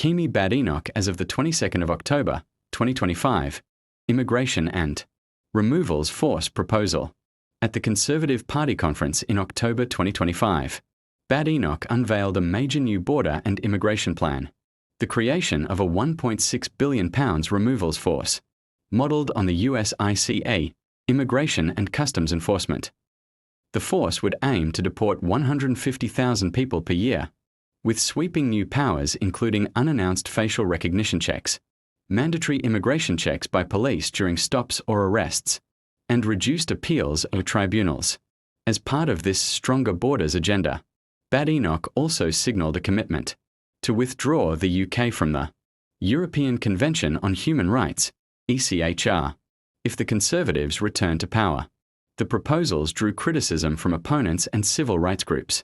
Badenoch as of the 22nd of October, 2025, Immigration and Removals Force Proposal. At the Conservative Party conference in October 2025, Badenoch unveiled a major new border and immigration plan, the creation of a £1.6 billion removals force, modelled on the US ICA, Immigration and Customs Enforcement. The force would aim to deport 150,000 people per year, with sweeping new powers including unannounced facial recognition checks, mandatory immigration checks by police during stops or arrests, and reduced appeals of tribunals. As part of this stronger borders agenda, Badenoch also signalled a commitment to withdraw the UK from the European Convention on Human Rights, ECHR, if the Conservatives return to power. The proposals drew criticism from opponents and civil rights groups,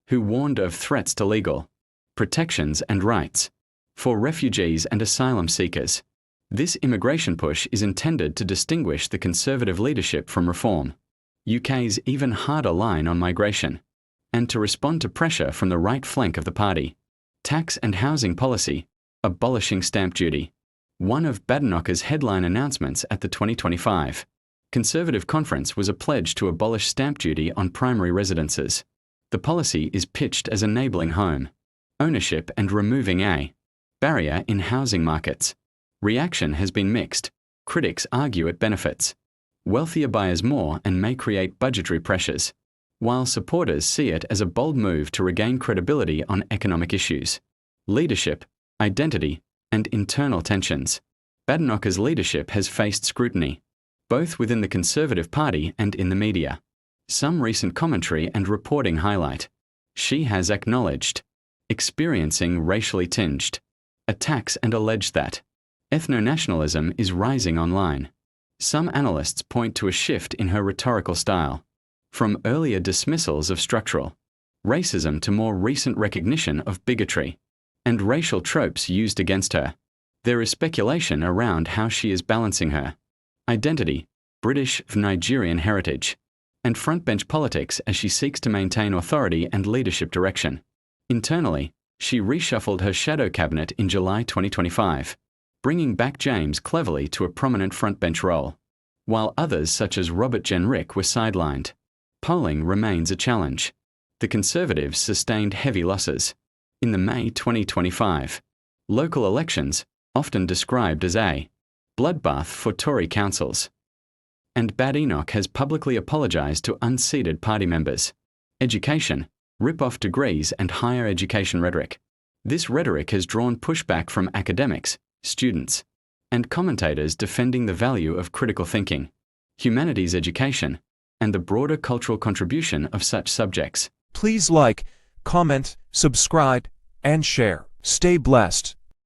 who warned of threats to legal protections and rights for refugees and asylum seekers. This immigration push is intended to distinguish the Conservative leadership from Reform, UK's even harder line on migration, and to respond to pressure from the right flank of the party. Tax and housing policy, abolishing stamp duty. One of Badenoch's headline announcements at the 2025 Conservative conference was a pledge to abolish stamp duty on primary residences. The policy is pitched as enabling home ownership and removing a barrier in housing markets. Reaction has been mixed. Critics argue it benefits wealthier buyers more and may create budgetary pressures, while supporters see it as a bold move to regain credibility on economic issues, leadership, identity, and internal tensions. Badenoch's leadership has faced scrutiny, both within the Conservative Party and in the media. Some recent commentary and reporting highlight she has acknowledged experiencing racially tinged attacks and alleged that ethno-nationalism is rising online. Some analysts point to a shift in her rhetorical style, from earlier dismissals of structural racism to more recent recognition of bigotry and racial tropes used against her. There is speculation around how she is balancing her identity, British of Nigerian heritage, and frontbench politics as she seeks to maintain authority and leadership direction. Internally, she reshuffled her shadow cabinet in July 2025, bringing back James Cleverly to a prominent frontbench role, while others such as Robert Jenrick were sidelined. Polling remains a challenge. The Conservatives sustained heavy losses in the May 2025 local elections, often described as a bloodbath for Tory councils. And Badenoch has publicly apologised to unseated party members. Education, rip-off degrees and higher education rhetoric. This rhetoric has drawn pushback from academics, students, and commentators defending the value of critical thinking, humanities education, and the broader cultural contribution of such subjects. Please like, comment, subscribe, and share. Stay blessed.